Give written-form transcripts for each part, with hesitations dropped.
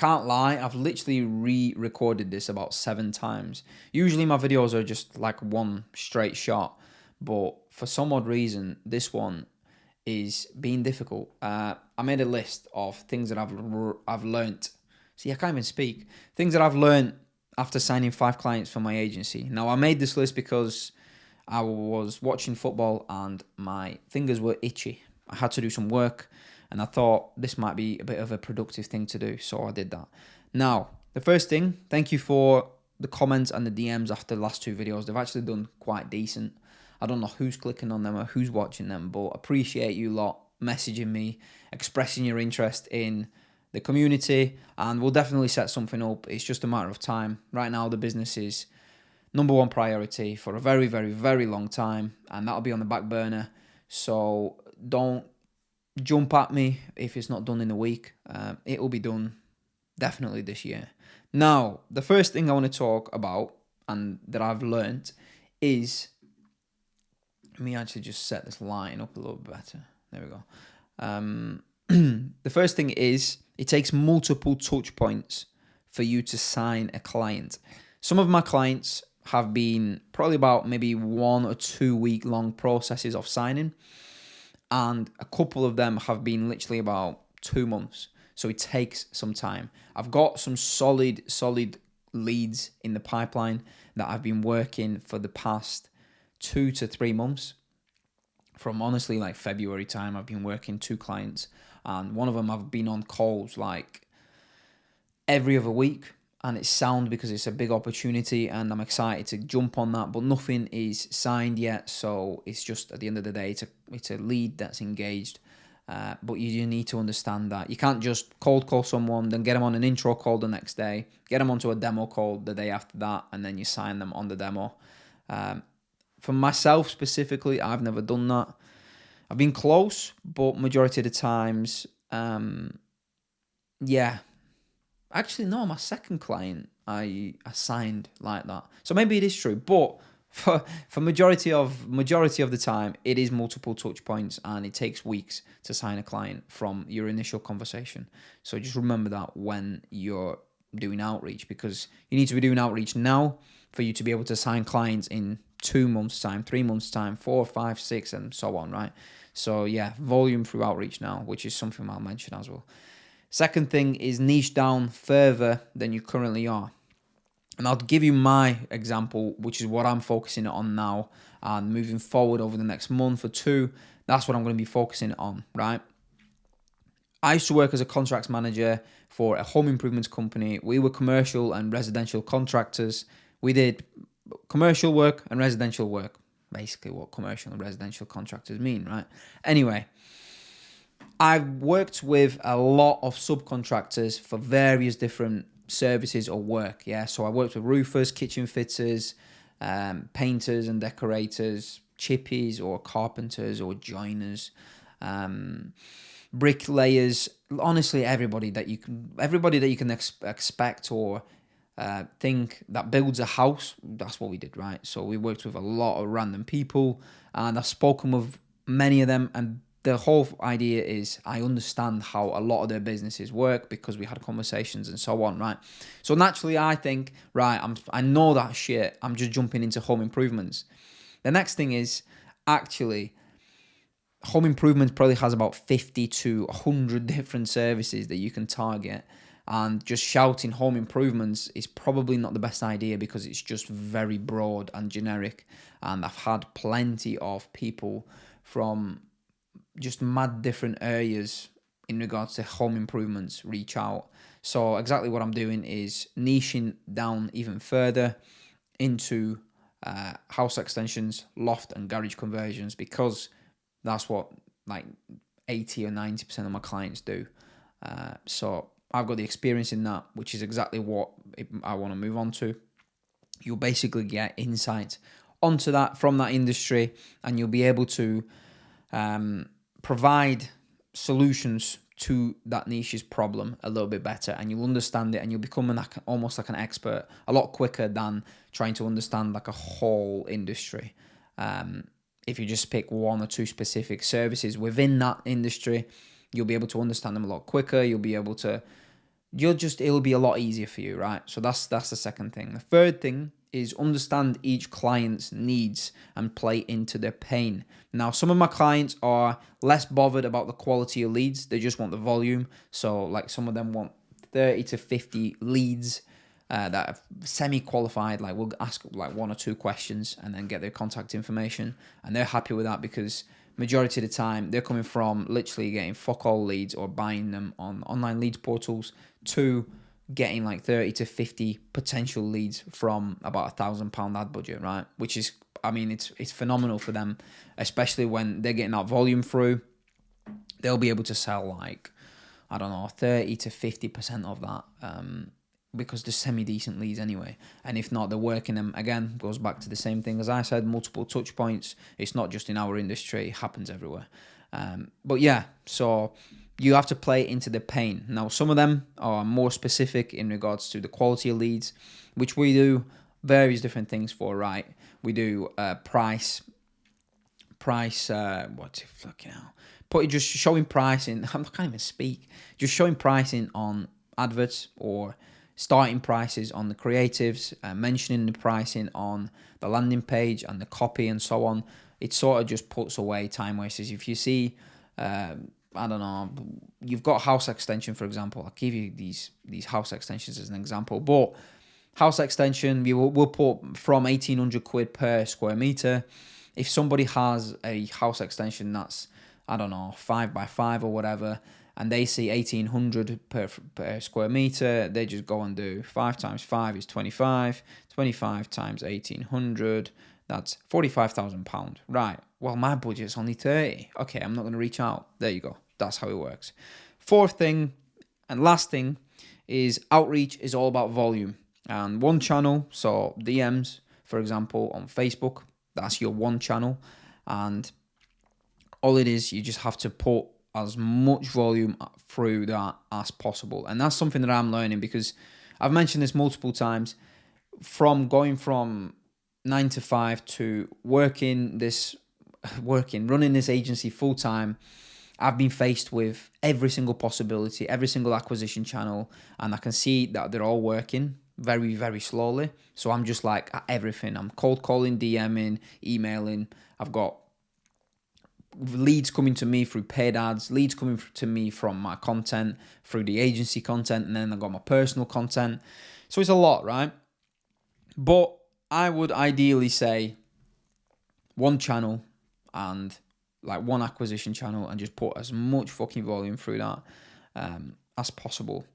can't lie, I've literally re-recorded this about 7 times. Usually my videos are just like one straight shot, but for some odd reason, this one is being difficult. I made a list of things that I've learnt. See, I can't even speak. Things that I've learnt after signing 5 clients for my agency. Now, I made this list because I was watching football and my fingers were itchy. I had to do some work and I thought this might be a bit of a productive thing to do, so I did that. Now, the first thing, thank you for the comments and the DMs after the last 2 videos. They've actually done quite decent. I don't know who's clicking on them or who's watching them, but appreciate you lot messaging me, expressing your interest in the community, and we'll definitely set something up. It's just a matter of time. Right now, the business is number 1 priority for a very, very, very long time, and that'll be on the back burner. So don't jump at me if it's not done in a week. It will be done definitely this year. Now, the first thing I want to talk about and that I've learned is, let me actually just set this line up a little bit better. There we go. The first thing is, it takes multiple touch points for you to sign a client. Some of my clients have been probably about maybe 1 or 2 week long processes of signing, and a couple of them have been literally about 2 months. So it takes some time. I've got some solid leads in the pipeline that I've been working for the past 2 to 3 months. From honestly like February time, I've been working 2 clients, and one of them I've been on calls like every other week, and it's sound because it's a big opportunity and I'm excited to jump on that, but nothing is signed yet. So it's just, at the end of the day, it's a lead that's engaged. But you need to understand that you can't just cold call someone, then get them on an intro call the next day, get them onto a demo call the day after that, and then you sign them on the demo. For myself specifically, I've never done that. I've been close, but majority of the times, yeah. Actually, no, my second client, I signed like that. So maybe it is true, but for majority of the time, it is multiple touch points, and it takes weeks to sign a client from your initial conversation. So just remember that when you're doing outreach, because you need to be doing outreach now for you to be able to sign clients in 2 months' time, 3 months' time, 4, 5, 6, and so on, right? So yeah, volume through outreach now, which is something I'll mention as well. Second thing is niche down further than you currently are. And I'll give you my example, which is what I'm focusing on now, and moving forward over the next month or 2, that's what I'm going to be focusing on, right? I used to work as a contracts manager for a home improvements company. We were commercial and residential contractors. We did commercial work and residential work. Basically what commercial and residential contractors mean, right? Anyway, I've worked with a lot of subcontractors for various different services or work, yeah? So I worked with roofers, kitchen fitters, painters and decorators, chippies or carpenters or joiners, bricklayers, honestly everybody that you can expect or think that builds a house. That's what we did, right? So we worked with a lot of random people, and I've spoken with many of them, and the whole idea is I understand how a lot of their businesses work because we had conversations and so on, right? So naturally I think, right, I know that shit, I'm just jumping into home improvements. The next thing is, actually, home improvements probably has about 50 to 100 different services that you can target, and just shouting home improvements is probably not the best idea because it's just very broad and generic. And I've had plenty of people from just mad different areas in regards to home improvements reach out. So exactly what I'm doing is niching down even further into house extensions, loft and garage conversions, because that's what like 80 or 90% of my clients do. So I've got the experience in that, which is exactly what I want to move on to. You'll basically get insight onto that from that industry, and you'll be able to provide solutions to that niche's problem a little bit better, and you'll understand it, and you'll become almost like an expert a lot quicker than trying to understand like a whole industry. If you just pick 1 or 2 specific services within that industry, you'll be able to understand them a lot quicker. You'll be able to it'll be a lot easier for you, right? So that's the second thing. The third thing is understand each client's needs and play into their pain. Now, some of my clients are less bothered about the quality of leads. They just want the volume. So like some of them want 30 to 50 leads that are semi-qualified. Like we'll ask like one or two questions and then get their contact information. And they're happy with that because majority of the time they're coming from literally getting fuck all leads or buying them on online leads portals to getting like 30 to 50 potential leads from about £1,000 ad budget, right? Which is, I mean, it's phenomenal for them, especially when they're getting that volume through. They'll be able to sell like, I don't know, 30 to 50% of that because they're semi-decent leads anyway. And if not, they're working them. Again, goes back to the same thing as I said, multiple touch points. It's not just in our industry, it happens everywhere. But yeah, so you have to play into the pain. Now, some of them are more specific in regards to the quality of leads, which we do various different things for, right? We do price, what's it fucking hell? Just showing pricing, I can't even speak, just showing pricing on adverts or starting prices on the creatives, mentioning the pricing on the landing page and the copy and so on. It sort of just puts away time wasters. If you see, I don't know, you've got house extension, for example. I'll give you these house extensions as an example. But house extension, we'll put from 1,800 quid per square meter. If somebody has a house extension that's, I don't know, 5x5 or whatever, and they see 1,800 per square meter, they just go and do 5 times 5 is 25, 25 times 1,800, that's £45,000. Right, well, my budget's only 30. Okay, I'm not going to reach out. There you go. That's how it works. Fourth thing and last thing is outreach is all about volume. And one channel, so DMs, for example, on Facebook, that's your one channel. And all it is, you just have to put as much volume through that as possible. And that's something that I'm learning because I've mentioned this multiple times. From going from 9 to 5 to running this agency full time, I've been faced with every single possibility, every single acquisition channel, and I can see that they're all working very, very slowly. So I'm just like at everything. I'm cold calling, DMing, emailing. I've got leads coming to me through paid ads, leads coming to me from my content, through the agency content, and then I've got my personal content. So it's a lot, right? But I would ideally say one channel and like one acquisition channel and just put as much fucking volume through that as possible.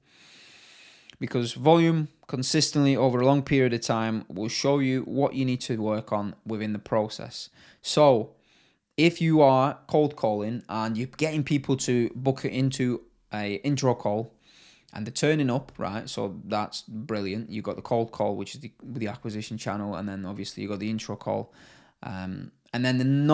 Because volume consistently over a long period of time will show you what you need to work on within the process. So if you are cold calling and you're getting people to book it into a intro call and they're turning up, right? So that's brilliant. You've got the cold call, which is the acquisition channel, and then obviously you got the intro call. And then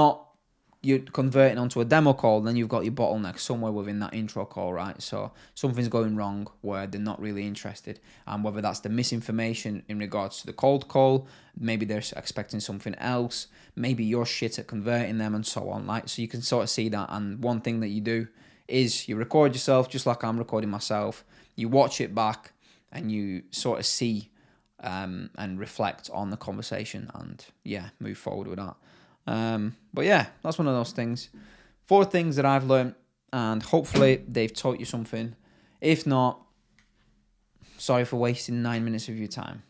you're converting onto a demo call, then you've got your bottleneck somewhere within that intro call, right? So something's going wrong where they're not really interested. And whether that's the misinformation in regards to the cold call, maybe they're expecting something else, maybe you're shit at converting them and so on. Like, so you can sort of see that. And one thing that you do is you record yourself just like I'm recording myself. You watch it back and you sort of see and reflect on the conversation and move forward with that. But yeah, that's one of those things. 4 things that I've learned, and hopefully they've taught you something. If not, sorry for wasting 9 minutes of your time.